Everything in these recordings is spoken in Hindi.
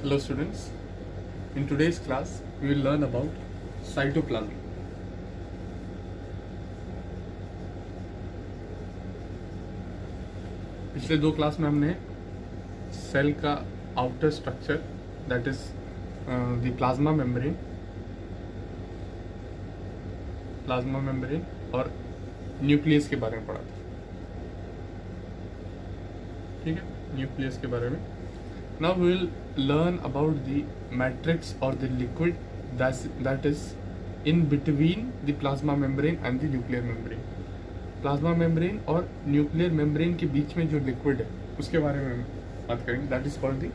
Hello students, in today's class we will learn about cytoplasm. पिछले दो क्लास में हमने सेल का outer structure that is the plasma membrane और न्यूक्लियस के बारे में पढ़ा था. ठीक है, न्यूक्लियस के बारे में. Now we will learn about the matrix or the liquid that is in between the plasma membrane and the nuclear membrane. Plasma membrane और nuclear membrane के बीच में जो liquid है उसके बारे में बात करेंगे. That is called the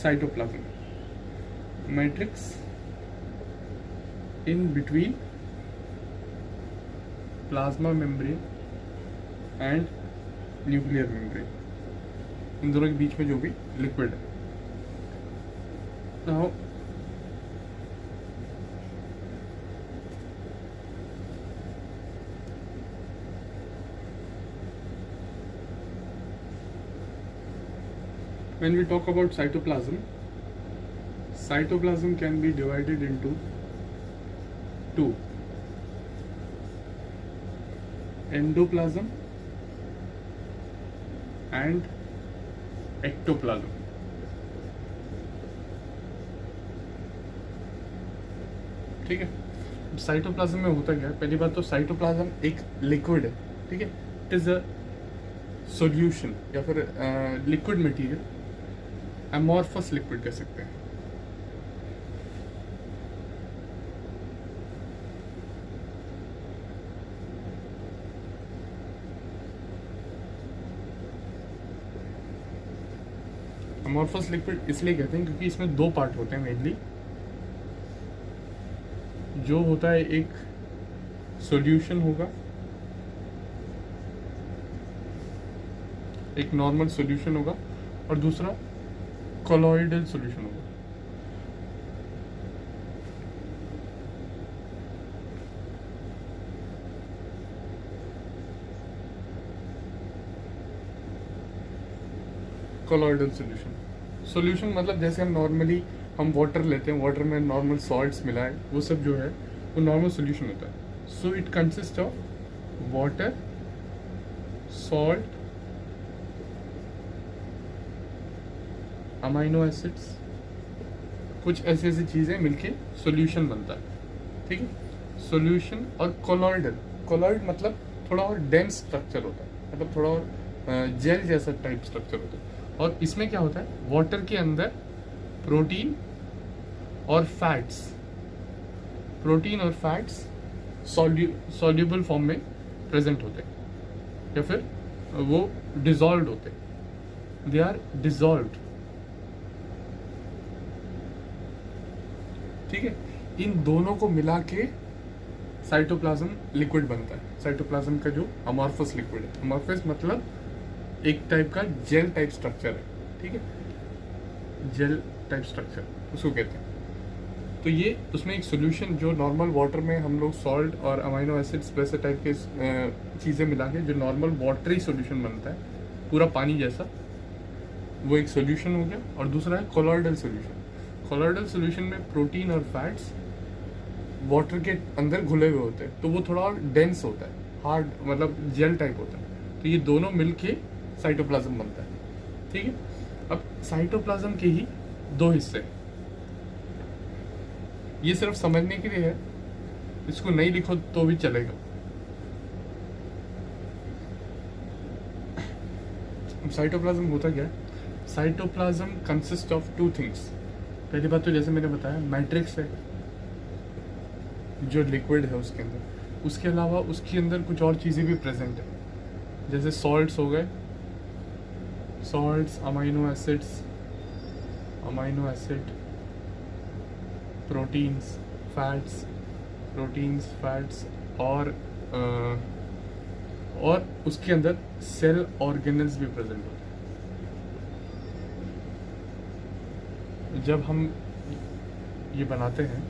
cytoplasm. Matrix in between plasma membrane and nuclear membrane. इन दोनों के बीच में जो भी liquid है. Now, when we talk about cytoplasm can be divided into two: endoplasm and ectoplasm. ठीक है, साइटोप्लाज्म में होता क्या है? पहली बात तो साइटोप्लाज्म एक लिक्विड है. ठीक है, इट इज अ सॉल्यूशन या फिर लिक्विड मटेरियल, एमॉर्फस लिक्विड कह सकते हैं. एमॉर्फस लिक्विड इसलिए कहते हैं क्योंकि इसमें दो पार्ट होते हैं मेनली. जो होता है एक सॉल्यूशन होगा, एक नॉर्मल सॉल्यूशन होगा, और दूसरा कोलॉइडल सॉल्यूशन होगा. कोलॉइडल सॉल्यूशन मतलब जैसे हम नॉर्मली हम वाटर लेते हैं, वाटर में नॉर्मल सॉल्ट्स मिलाए, वो सब जो है वो नॉर्मल सॉल्यूशन होता है. So it consist of water, salt, amino acids, कुछ ऐसी ऐसी चीज़ें मिलके सॉल्यूशन बनता है. ठीक है, सॉल्यूशन. और कोलॉइड मतलब थोड़ा और डेंस स्ट्रक्चर होता है, मतलब थोड़ा और जेल जैसा टाइप स्ट्रक्चर होता है. और इसमें क्या होता है, वाटर के अंदर प्रोटीन और फैट्स सॉल्यूबल फॉर्म में प्रेजेंट होते हैं या फिर वो डिसॉल्व्ड होते हैं. They are dissolved. ठीक है, इन दोनों को मिला के साइटोप्लाज्म लिक्विड बनता है. साइटोप्लाज्म का जो अमॉर्फस लिक्विड है, अमॉर्फस मतलब एक टाइप का जेल टाइप स्ट्रक्चर है. ठीक है, जेल टाइप स्ट्रक्चर उसको कहते हैं. तो ये उसमें एक सॉल्यूशन जो नॉर्मल वाटर में हम लोग सॉल्ट और अमाइनो एसिड्स वैसे टाइप के चीज़ें मिला के जो नॉर्मल वाटरी सॉल्यूशन बनता है, पूरा पानी जैसा, वो एक सॉल्यूशन हो गया. और दूसरा है कोलॉइडल सॉल्यूशन. कोलॉइडल सॉल्यूशन में प्रोटीन और फैट्स वाटर के अंदर घुले हुए होते हैं, तो वो थोड़ा और डेंस होता है, हार्ड मतलब जेल टाइप होता है. तो ये दोनों मिलके साइटोप्लाज्म बनता है. ठीक है, अब साइटोप्लाज्म के ही दो हिस्से हैं. ये सिर्फ समझने के लिए है, इसको नहीं लिखो तो भी चलेगा. साइटोप्लाज्म होता क्या है? Cytoplasm consist of two things. पहली बात तो जैसे मैंने बताया, मैट्रिक्स है जो लिक्विड है उसके अंदर. उसके अलावा उसके अंदर कुछ और चीज़ें भी प्रेजेंट है, जैसे सॉल्ट्स हो गए, salts, amino acid, proteins, fats और उसके अंदर सेल ऑर्गेनल्स भी प्रेजेंट होते हैं. जब हम ये बनाते हैं,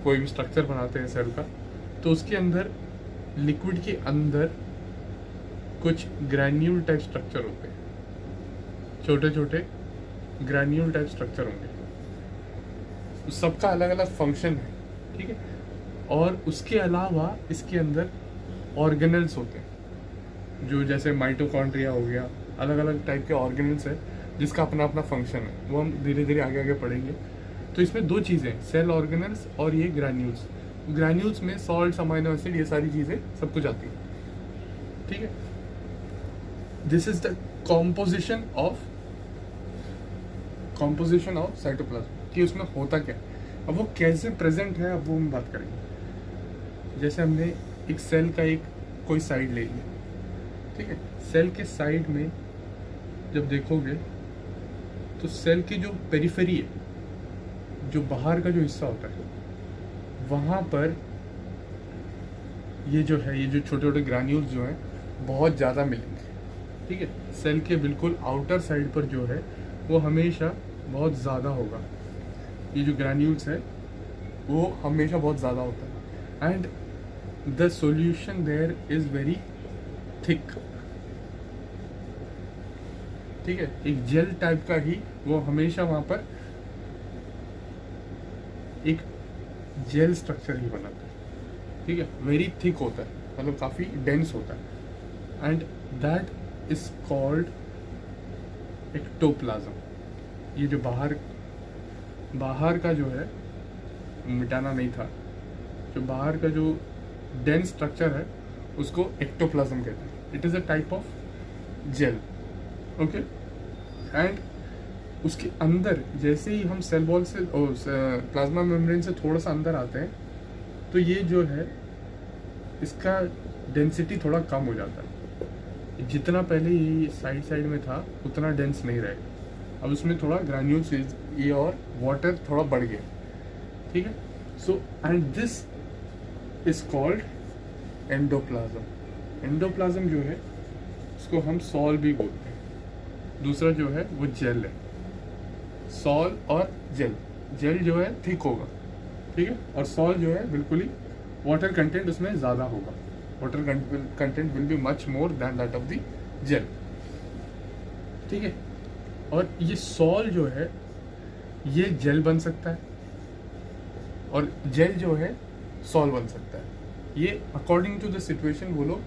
कोई भी स्ट्रक्चर बनाते हैं सेल का, तो उसके अंदर लिक्विड के अंदर कुछ ग्रैन्यूल टाइप स्ट्रक्चर होते हैं, छोटे छोटे ग्रैन्यूल टाइप स्ट्रक्चर होंगे. सबका अलग अलग फंक्शन है, ठीक है। और उसके अलावा इसके अंदर ऑर्गेनल्स होते हैं, जो जैसे माइटोकॉन्ड्रिया हो गया, अलग अलग टाइप के ऑर्गेनल्स है जिसका अपना अपना फंक्शन है, वो हम धीरे धीरे आगे आगे पढ़ेंगे। तो इसमें दो चीज़ें, सेल ऑर्गेनल्स और ये ग्रैन्यूल्स। ग्रैन्यूल्स में सॉल्ट, अमाइनो एसिड, ये सारी चीज़ें सब कुछ आती हैं, ठीक है। This is the composition of cytoplasm, कि उसमें होता क्या है। अब वो कैसे प्रेजेंट है, अब वो हम बात करेंगे। जैसे हमने एक सेल का एक कोई साइड ले लिया, ठीक है। सेल के साइड में जब देखोगे तो सेल की जो पेरिफेरी है, जो बाहर का जो हिस्सा होता है, वहाँ पर ये जो है, ये जो छोटे छोटे ग्रैन्यूल्स जो हैं बहुत ज़्यादा मिलेंगे, ठीक है। सेल के बिल्कुल आउटर साइड पर जो है वो हमेशा बहुत ज़्यादा होगा, ये जो ग्रैन्यूल्स है वो हमेशा बहुत ज़्यादा होता है। And the solution there is very thick, ठीक है। एक जेल टाइप का ही वो हमेशा वहाँ पर एक जेल स्ट्रक्चर ही बनाता है, ठीक है। वेरी थिक होता है, मतलब काफ़ी डेंस होता है। And that is called ectoplasm. ये जो बाहर का जो है, मिटाना नहीं था, जो बाहर का जो डेंस स्ट्रक्चर है उसको एक्टोप्लाज्म कहते हैं। It is a type of gel, okay. And उसके अंदर जैसे ही हम सेल वॉल से प्लाज्मा मेम्ब्रेन से थोड़ा सा अंदर आते हैं, तो ये जो है इसका डेंसिटी थोड़ा कम हो जाता है। जितना पहले ये साइड में था उतना डेंस नहीं रहेगा, अब उसमें थोड़ा ग्रैन्यूल्स ये और वाटर थोड़ा बढ़ गया, ठीक है। So and this is called endoplasm. Endoplasm जो है उसको हम सॉल भी बोलते हैं। दूसरा जो है वो जेल है, सॉल और जेल। जेल जो है थिक होगा, ठीक है, और सॉल जो है बिल्कुल ही वाटर कंटेंट उसमें ज़्यादा होगा। Water content will be much more than that of the gel, ठीक है। और ये सॉल जो है ये जेल बन सकता है और जेल जो है सॉल बन सकता है। ये अकॉर्डिंग टू द सिचुएशन वो लोग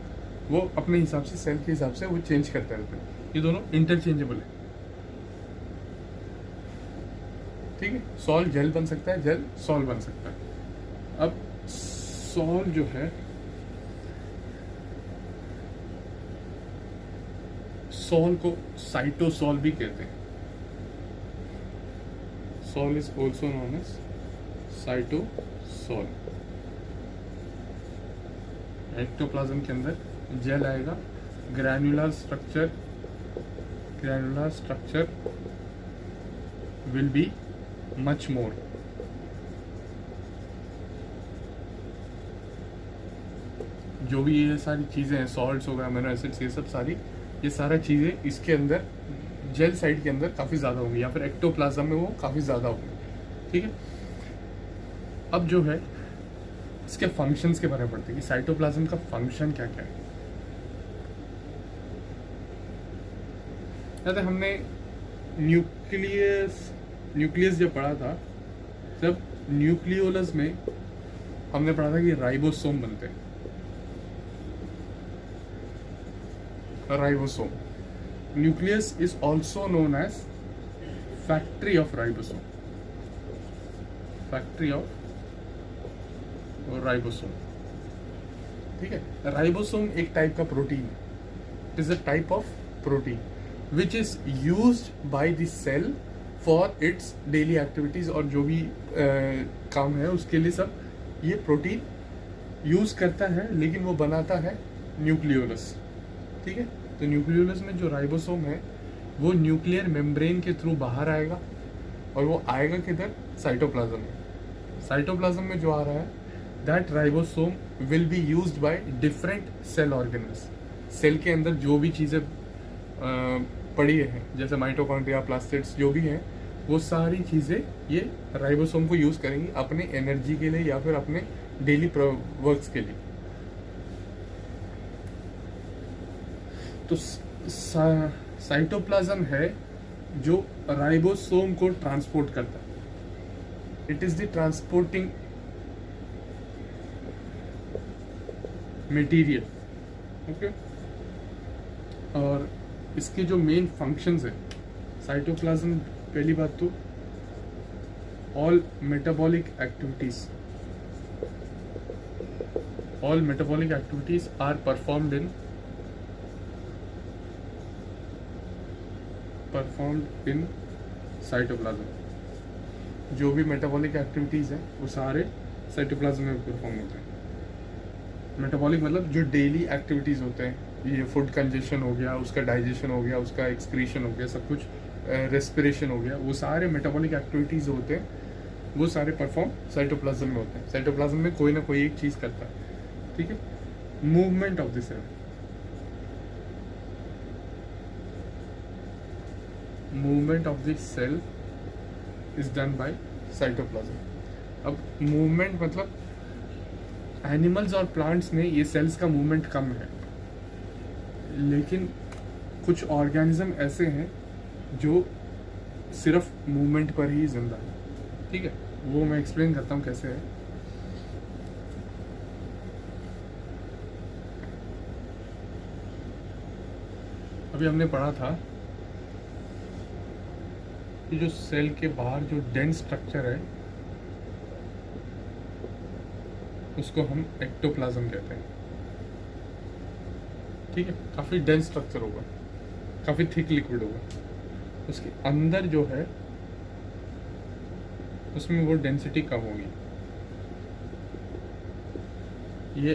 वो अपने हिसाब से, सेल के हिसाब से वो चेंज करते रहते हैं। ये दोनों इंटरचेंजेबल है, ठीक है। सॉल जेल बन सकता है, जेल सॉल बन सकता है। अब सॉल जो है, सॉल को साइटोसॉल भी कहते हैं। Sol is also known as cytosol. Ectoplasm के अंदर जेल आएगा, granular structure will be much more. जो भी ये सारी चीज़ें हैं, सॉल्ट्स हो गए, अमीनो एसिड्स, ये सब सारी, ये सारा चीज़ें इसके अंदर जेल साइड के अंदर काफ़ी ज़्यादा होंगी, या फिर एक्टोप्लाज्म में वो काफ़ी ज़्यादा होंगी, ठीक है। अब जो है इसके फंक्शंस के बारे में पढ़ते हैं कि साइटोप्लाज्म का फंक्शन क्या क्या है। जैसे हमने न्यूक्लियस जब पढ़ा था, तब न्यूक्लियोलस में हमने पढ़ा था कि राइबोसोम बनते हैं। Ribosome, nucleus is also known as factory of ribosome. Factory of ribosome, ठीक है। राइबोसोम एक टाइप का प्रोटीन है। It is a type of protein which is used by the cell for its daily activities, और जो भी काम है उसके लिए सब ये प्रोटीन यूज करता है, लेकिन वो बनाता है न्यूक्लियोलस, ठीक है। तो न्यूक्लियोलस में जो राइबोसोम है वो न्यूक्लियर मेम्ब्रेन के थ्रू बाहर आएगा, और वो आएगा किधर, साइटोप्लाज्म में। साइटोप्लाज्म में जो आ रहा है, that ribosome will be used by different cell organelles. Cell के अंदर जो भी चीज़ें पड़ी है, जैसे माइटोकॉन्ड्रिया, प्लास्टिड्स, जो भी हैं, वो सारी चीज़ें ये राइबोसोम को यूज़ करेंगी अपने एनर्जी के लिए या फिर अपने डेली वर्क्स के लिए। तो साइटोप्लाज्म है जो राइबोसोम को ट्रांसपोर्ट करता है, it is the transporting material. Okay, और इसके जो मेन फंक्शंस है साइटोप्लाज्म, पहली बात तो all metabolic activities are performed in cytoplasm. जो भी मेटाबॉलिक एक्टिविटीज है वो सारे साइटोप्लाज्म में परफॉर्म होते हैं। मेटाबॉलिक मतलब जो डेली एक्टिविटीज होते हैं, ये फूड कंजेशन हो गया, उसका डाइजेशन हो गया, उसका एक्सक्रीशन हो गया, सब कुछ, रेस्पिरेशन हो गया, वो सारे मेटाबॉलिक एक्टिविटीज होते हैं, वो सारे परफॉर्म साइटोप्लाज्म में होते हैं। साइटोप्लाज्म में कोई ना कोई एक चीज करता है, ठीक है। Movement of the cell, movement of the cell is done by cytoplasm. अब मूवमेंट मतलब एनिमल्स और प्लांट्स में ये सेल्स का मूवमेंट कम है, लेकिन कुछ ऑर्गेनिज्म ऐसे हैं जो सिर्फ मूवमेंट पर ही जिंदा है, ठीक है। वो मैं एक्सप्लेन करता हूँ कैसे है। अभी हमने पढ़ा था कि जो सेल के बाहर जो डेंस स्ट्रक्चर है उसको हम एक्टोप्लाज्म कहते हैं, ठीक है। काफ़ी डेंस स्ट्रक्चर होगा, काफ़ी थिक लिक्विड होगा, उसके अंदर जो है उसमें वो डेंसिटी कम होगी। ये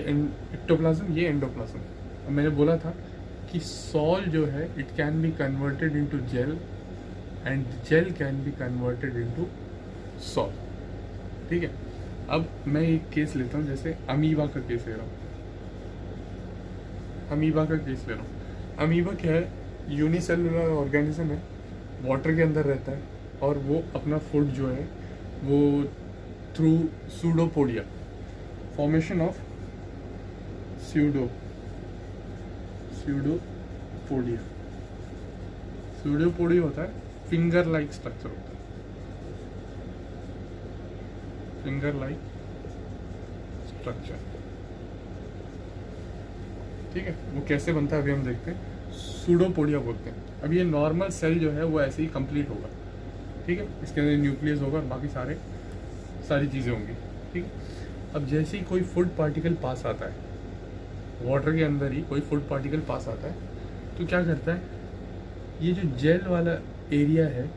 एक्टोप्लाज्म, ये एंडोप्लाज्म। अब मैंने बोला था कि सॉल जो है it can be converted into gel and gel can be converted into sol, ठीक है। अब मैं एक केस लेता हूँ, जैसे अमीबा का केस ले रहा हूँ। अमीबा क्या है? यूनिसेलुलर ऑर्गेनिज्म है, वाटर के अंदर रहता है, और वो अपना फूड जो है वो through pseudopodia, formation of pseudopodia होता है, फिंगर लाइक स्ट्रक्चर होता है, फिंगर लाइक स्ट्रक्चर, ठीक है। वो कैसे बनता है अभी हम देखते हैं। सूडोपोडिया बोलते हैं। अब ये नॉर्मल सेल जो है वो ऐसे ही कंप्लीट होगा, ठीक है। इसके अंदर न्यूक्लियस होगा और बाकी सारी चीज़ें होंगी, ठीक है। अब जैसे ही कोई फूड पार्टिकल पास आता है, वाटर के अंदर ही कोई फूड पार्टिकल पास आता है, तो क्या करता है, ये जो जेल वाला एरिया है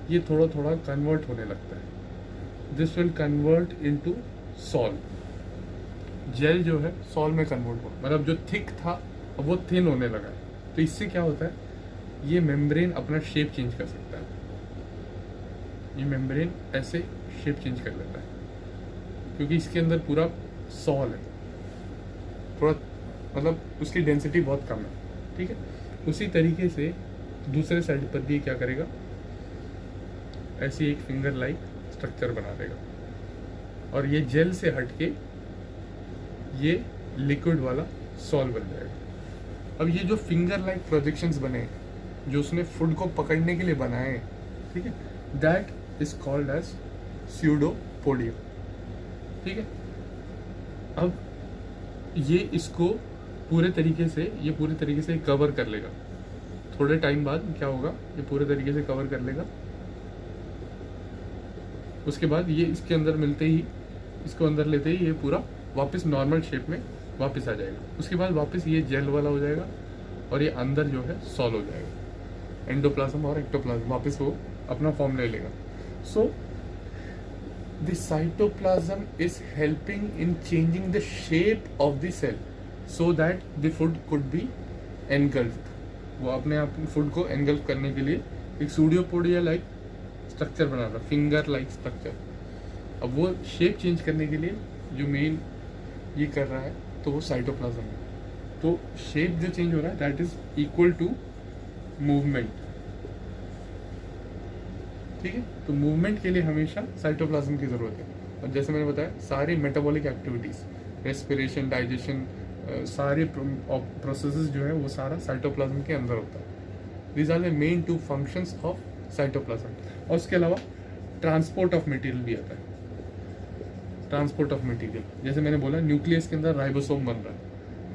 ये थोड़ा थोड़ा कन्वर्ट होने लगता है। This will convert into sol. Gel जो है सॉल में कन्वर्ट हो, मतलब जो थिक था अब वो थिन होने लगा है। तो इससे क्या होता है, ये मेम्ब्रेन अपना शेप चेंज कर सकता है। ये मेम्ब्रेन ऐसे शेप चेंज कर लेता है क्योंकि इसके अंदर पूरा सॉल है, थोड़ा मतलब उसकी डेंसिटी बहुत कम है, ठीक है। उसी तरीके से दूसरे साइड पर भी क्या करेगा, ऐसी एक फिंगर लाइक स्ट्रक्चर बना देगा और ये जेल से हटके ये लिक्विड वाला सॉल बन जाएगा। अब ये जो फिंगर लाइक प्रोजेक्शंस बने जो उसने फूड को पकड़ने के लिए बनाए, ठीक है, that is called as pseudopodia, ठीक है। अब ये इसको पूरे तरीके से कवर कर लेगा। थोड़े टाइम बाद क्या होगा, ये पूरे तरीके से कवर कर लेगा। उसके बाद ये इसके अंदर मिलते ही, इसको अंदर लेते ही ये पूरा वापस नॉर्मल शेप में वापस आ जाएगा। उसके बाद वापस ये जेल वाला हो जाएगा और ये अंदर जो है सॉल हो जाएगा। एंडोप्लाज्म और एक्टोप्लाज्म वापस वो अपना फॉर्म ले लेगा। So the cytoplasm is helping in changing the shape of the cell so that the food could be engulfed. वो अपने आप फूड को एनगल्फ करने के लिए एक सूडोपोडिया लाइक स्ट्रक्चर बना रहा, फिंगर लाइक स्ट्रक्चर। अब वो शेप चेंज करने के लिए जो मेन ये कर रहा है तो वो साइटोप्लाज्म है। तो शेप जो चेंज हो रहा है that is equal to movement, ठीक है। तो मूवमेंट के लिए हमेशा साइटोप्लाज्म की जरूरत है। और जैसे मैंने बताया सारी मेटाबॉलिक एक्टिविटीज, रेस्पिरेशन, डाइजेशन, सारे प्रोसेसेस जो है वो सारा साइटोप्लाज्म के अंदर होता है। These are the main two functions of cytoplasm. और उसके अलावा ट्रांसपोर्ट ऑफ मटेरियल भी आता है। ट्रांसपोर्ट ऑफ मटेरियल, जैसे मैंने बोला न्यूक्लियस के अंदर राइबोसोम बन रहा है,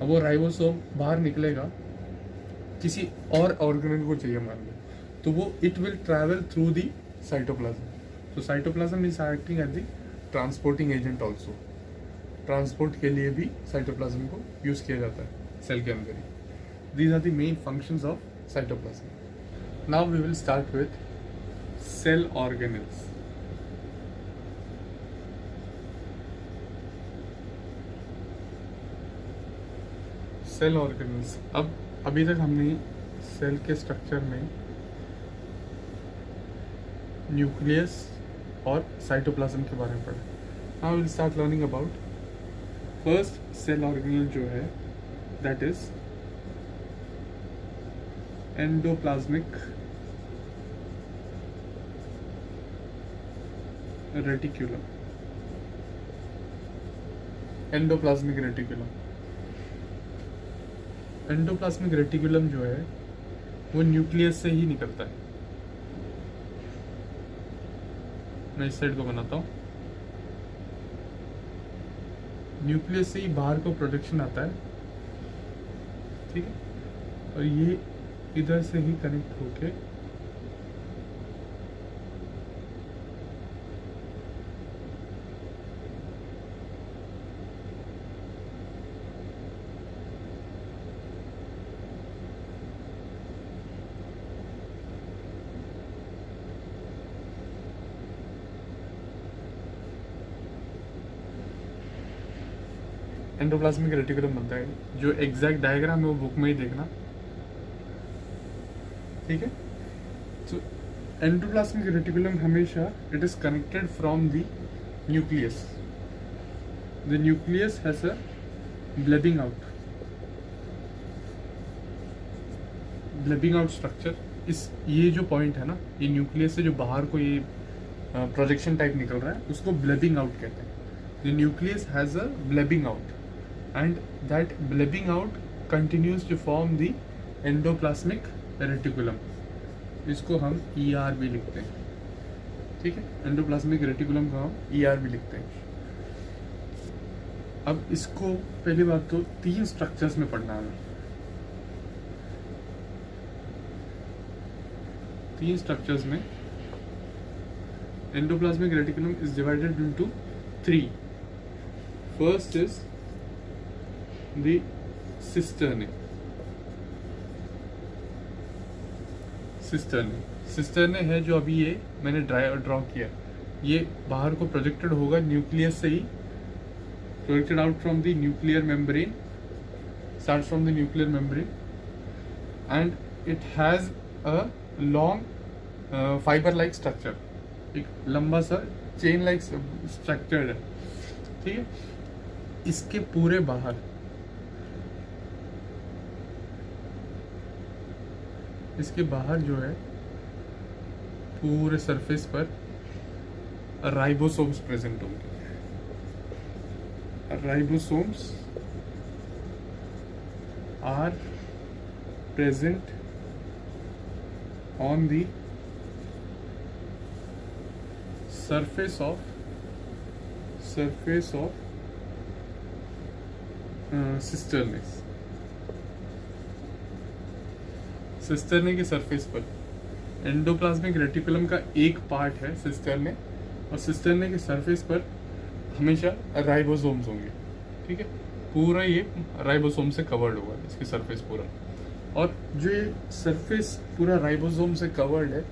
अब वो राइबोसोम बाहर निकलेगा, किसी और ऑर्गेनेल को चाहिए मान लो, तो वो it will travel through the cytoplasm. तो cytoplasm is acting as the transporting agent also. Transport के लिए भी साइटोप्लाज्म को यूज किया जाता है सेल के अंदर ही। These are the main functions of cytoplasm. Now we will start with cell organelles. Cell organelles, अब अभी तक हमने सेल के स्ट्रक्चर में न्यूक्लियस और साइटोप्लाज्म के बारे में पढ़ा। Now will start learning about first cell organelle जो है, that is endoplasmic reticulum. Endoplasmic reticulum, endoplasmic reticulum जो है वो न्यूक्लियस से ही निकलता है। मैं इस साइड को बनाता हूँ। न्यूक्लियस से ही बाहर को प्रोडक्शन आता है, ठीक है, और ये इधर से ही कनेक्ट होके एंडोप्लाज्मिक रेटिकुलम बनता है। जो एग्जैक्ट डायग्राम है वो बुक में ही देखना, ठीक है। तो एंडोप्लाज्मिक रेटिकुलम हमेशा it is connected from the nucleus. The nucleus has a blebbing out structure. इस ये जो पॉइंट है ना, ये न्यूक्लियस से जो बाहर को ये प्रोजेक्शन टाइप निकल रहा है, उसको ब्लेबिंग आउट कहते हैं। The nucleus has a blebbing out and that blebbing out continues to form the endoplasmic reticulum। इसको हम ER भी लिखते हैं, ठीक है। एंडोप्लाज्मिक रेटिकुलम को हम ER भी लिखते हैं। अब इसको पहली बात तो 3 स्ट्रक्चर्स में पढ़ना है। 3 स्ट्रक्चर्स में endoplasmic reticulum is divided into 3। First is the cisternae। Cisternae है जो अभी ये मैंने ड्रॉ किया, ये बाहर को प्रोजेक्टेड होगा न्यूक्लियस से ही, projected out from the nuclear membrane, start from the nuclear membrane and it has a long fibre like structure. एक लंबा सा चेन लाइक स्ट्रक्चर है, ठीक है। इसके पूरे बाहर, इसके बाहर जो है पूरे सरफेस पर राइबोसोम्स प्रेजेंट होंगे। Ribosomes are present on the surface of cisternes। Cisternae के सरफेस पर एंडोप्लाज्मिक रेटिकुलम का एक पार्ट है सिस्टर्ने, और सिस्टर्ने के सरफेस पर हमेशा राइबोसोम्स होंगे, ठीक है। पूरा ये राइबोसोम से कवर्ड होगा, इसकी सरफेस पूरा। और जो ये सरफेस पूरा राइबोसोम से कवर्ड है,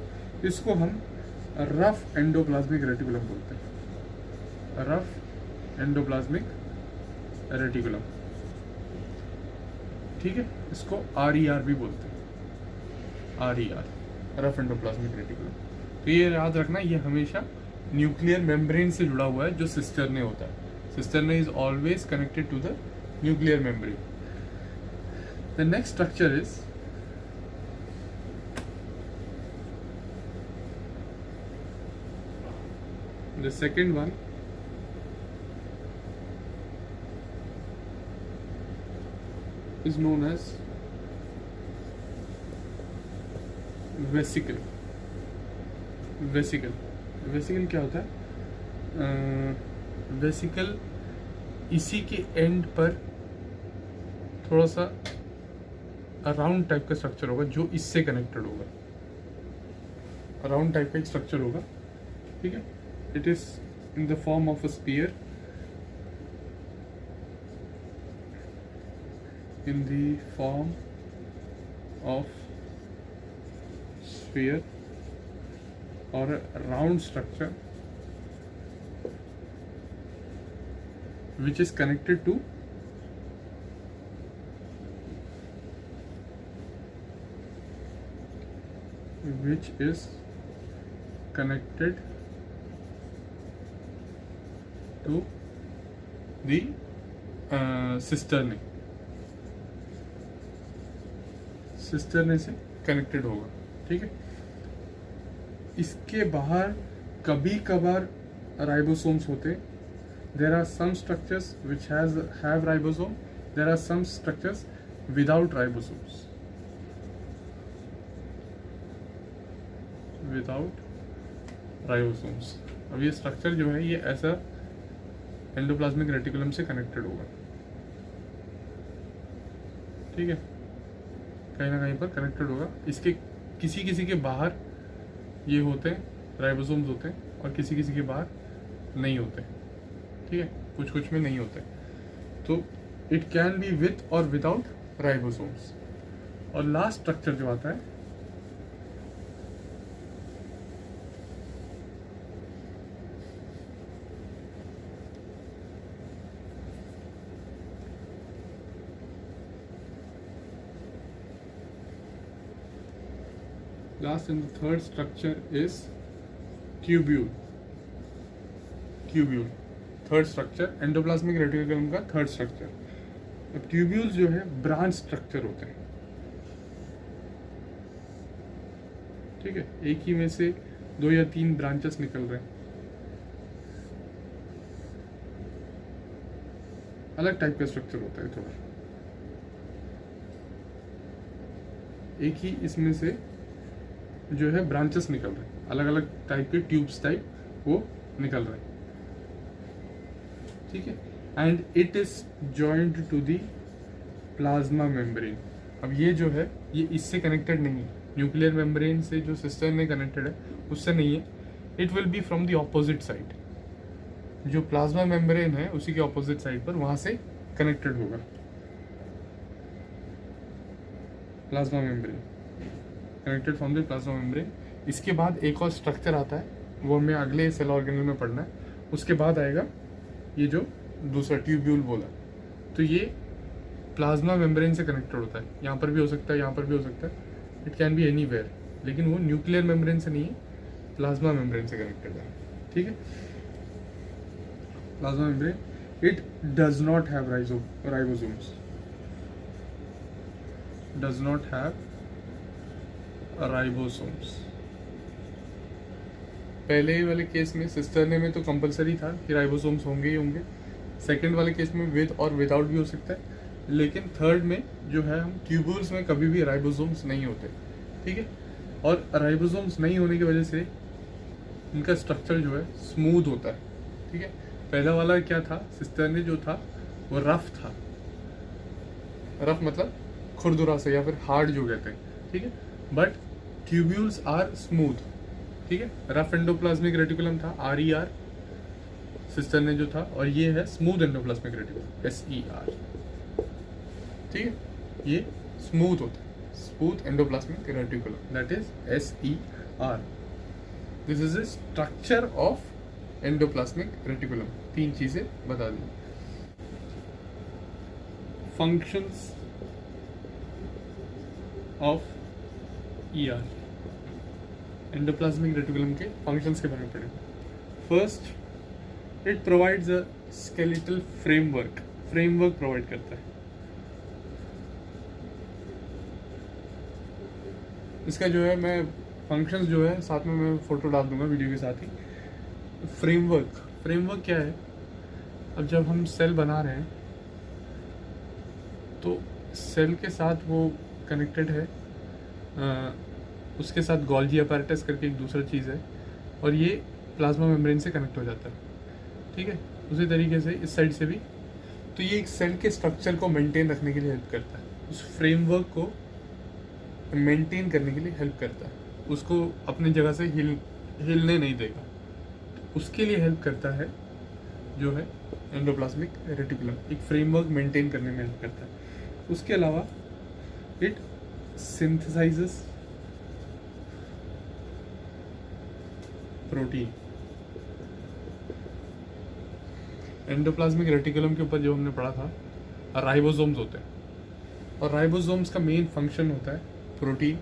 इसको हम रफ एंडोप्लाज्मिक रेटिकुलम बोलते हैं। रफ एंडोप्लाज्मिक रेटिकुलम, ठीक है। इसको RER भी बोलते हैं, RER, रफ एंडोप्लाज्मिक रेटिकुलम। तो ये याद रखना, ये हमेशा न्यूक्लियर मेम्ब्रेन से जुड़ा हुआ है, जो सिस्टर्ने होता है। Cisternae is always connected to the nuclear membrane. The next structure is the second one is known as vesicle। Vesicle क्या होता है? वेसिकल इसी के एंड पर थोड़ा सा राउंड टाइप का स्ट्रक्चर होगा जो इससे कनेक्टेड होगा। राउंड टाइप का एक स्ट्रक्चर होगा, ठीक है। It is in the form of a spear, in the form of sphere or a round structure which is connected to the cisternae से कनेक्टेड होगा, ठीक है। इसके बाहर कभी कभार राइबोसोम्स होते। There are some structures which have ribosome, there are some structures without ribosomes, अब ये स्ट्रक्चर जो है ये ऐसा एंडोप्लाज्मिक रेटिकुलम से कनेक्टेड होगा, ठीक है, कहीं ना कहीं पर कनेक्टेड होगा। इसके किसी किसी के बाहर ये होते हैं, राइबोसोम्स होते हैं, और किसी किसी के बाहर नहीं होते, ठीक है, कुछ कुछ में नहीं होते। तो इट कैन बी विथ और विदाउट राइबोसोम्स। और लास्ट स्ट्रक्चर जो आता है last and the third structure is tubule third structure endoplasmic reticulum का थर्ड स्ट्रक्चर। अब ट्यूब्यूल्स जो है ब्रांच स्ट्रक्चर होते हैं, ठीक है, एक ही में से 2 या 3 ब्रांचेस निकल रहे हैं, अलग टाइप का स्ट्रक्चर होता है थोड़ा। एक ही इसमें से जो है ब्रांचेस निकल रहे हैं, अलग अलग टाइप के ट्यूब्स टाइप वो निकल रहे हैं, ठीक है। And it is joint to the plasma membrane. अब ये जो है ये इससे कनेक्टेड नहीं है, न्यूक्लियर मेम्ब्रेन से जो सिस्टम में कनेक्टेड है उससे नहीं है। It will be from the opposite side, जो प्लाज्मा मेम्ब्रेन है उसी के ऑपोजिट साइड पर वहां से कनेक्टेड होगा plasma membrane, connected from the plasma membrane. इसके बाद एक और स्ट्रक्चर आता है, वो हमें अगले सेल ऑर्गेनल में पढ़ना है। उसके बाद आएगा ये जो दूसरा ट्यूब्यूल बोला, तो ये प्लाज्मा मेम्ब्रेन से कनेक्टेड होता है। यहाँ पर भी हो सकता है, यहाँ पर भी हो सकता है, इट कैन बी एनीवेयर, लेकिन वो न्यूक्लियर मेम्ब्रेन से नहीं है, प्लाज्मा मेम्ब्रेन से कनेक्टेड है, ठीक है। Plasma membrane, it does not have ribosomes, does not have ribosomes. पहले वाले केस में सिस्टरने में तो कंपलसरी था कि राइबोसोम्स होंगे ही होंगे। सेकंड वाले केस में विद और विदाउट भी हो सकता है, लेकिन थर्ड में जो है हम ट्यूब्यूल्स में कभी भी राइबोसोम्स नहीं होते, ठीक है। और राइबोसोम्स नहीं होने की वजह से इनका स्ट्रक्चर जो है स्मूथ होता है, ठीक है। पहला वाला क्या था, सिस्टरने जो था वो रफ था, रफ मतलब खुरदुरा से या फिर हार्ड जो कहते हैं, ठीक है। बट ट्यूब्यूल्स आर स्मूथ, ठीक है। रफ एंडोप्लाज्मिक रेटिकुलम था RER सिस्टरने जो था, और ये है स्मूथ एंडोप्लाज्मिक रेटिकुलम SER, ठीक है। ये स्मूथ होता है, smooth endoplasmic reticulum, that is SER। This is the structure of endoplasmic reticulum. 3 चीजें बता दी। Functions of ER, endoplasmic reticulum के फंक्शंस के बारे में पढ़ेंगे। First, it provides a skeletal framework provide करता है। इसका जो है मैं फंक्शंस जो है साथ में मैं फोटो डाल दूंगा वीडियो के साथ ही। फ्रेमवर्क क्या है, अब जब हम सेल बना रहे हैं तो सेल के साथ वो कनेक्टेड है, उसके साथ गोल्गी अपैरेटस करके एक दूसरा चीज़ है, और ये प्लाज्मा मेम्ब्रेन से कनेक्ट हो जाता है, ठीक है। उसी तरीके से इस साइड से भी, तो ये एक सेल के स्ट्रक्चर को मेंटेन रखने के लिए हेल्प करता है, उस फ्रेमवर्क को मेंटेन करने के लिए हेल्प करता है, उसको अपनी जगह से हिलने नहीं देगा, उसके लिए हेल्प करता है जो है एंडोप्लाज्मिक रेटिकुलम, एक फ्रेमवर्क मेंटेन करने में हेल्प करता है। उसके अलावा it synthesises protein. Endoplasmic reticulum के ऊपर जो हमने पढ़ा था राइबोसोम्स होते हैं, और राइबोसोम्स का मेन फंक्शन होता है प्रोटीन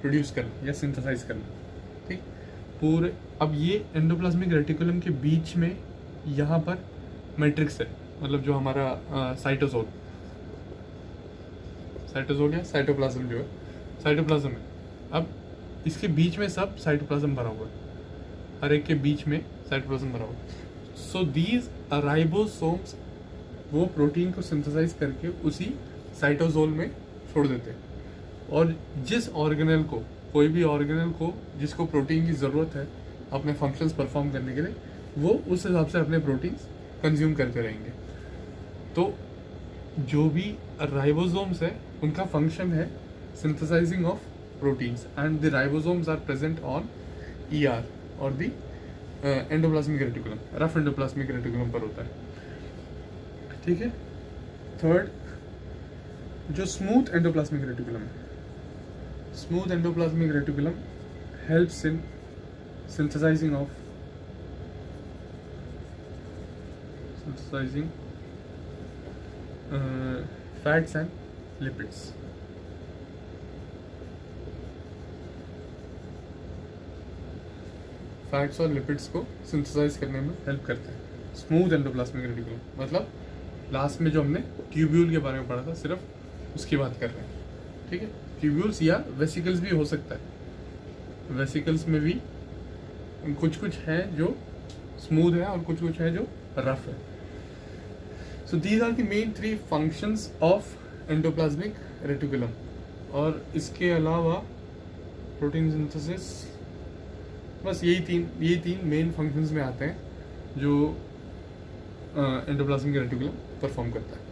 प्रोड्यूस करना या सिंथेसाइज करना, ठीक। पूरे अब ये एंडोप्लाज्मिक रेटिकुलम के बीच में यहाँ पर मैट्रिक्स है, मतलब जो हमारा साइटोसोल या साइटोप्लाज्म जो है, साइटोप्लाज्म है। अब इसके बीच में सब साइटोप्लाज्म भरा हुआ है, हर एक के बीच में साइटोप्लाज्म भरा हुआ है। सो दीज राइबोसोम्स वो प्रोटीन को सिंथेसाइज करके उसी साइटोसोल में छोड़ देते हैं, और जिस ऑर्गेनेल को, कोई भी ऑर्गेनेल को जिसको प्रोटीन की ज़रूरत है अपने फंक्शंस परफॉर्म करने के लिए, वो उस हिसाब से अपने प्रोटीन्स कंज्यूम करते रहेंगे। तो जो भी राइबोसोम्स है उनका फंक्शन है synthesizing of proteins, and the ribosomes are present on ER और the endoplasmic reticulum, rough endoplasmic reticulum पर होता है, ठीक है। थर्ड, जो स्मूथ एंडोप्लाज्मिक रेटिकुलम है, smooth endoplasmic reticulum helps in synthesizing fats and lipids. Fats और लिपिड्स को सिंथेसाइज करने में हेल्प करते हैं स्मूथ एंडोप्लाज्मिक रेटिकुलम। मतलब लास्ट में जो हमने ट्यूब्यूल के बारे में पढ़ा था, सिर्फ उसकी बात कर रहे हैं, ठीक है। ट्यूब्यूल्स या वेसिकल्स भी हो सकता है, वेसिकल्स में भी कुछ कुछ है जो स्मूथ है और कुछ कुछ है जो रफ है। So these are the main 3 functions of endoplasmic reticulum. और इसके अलावा प्रोटीन सिंथेसिस, बस यही तीन मेन फंक्शंस में आते हैं जो एंडोप्लाज्मिक रेटिकुलम परफॉर्म करता है।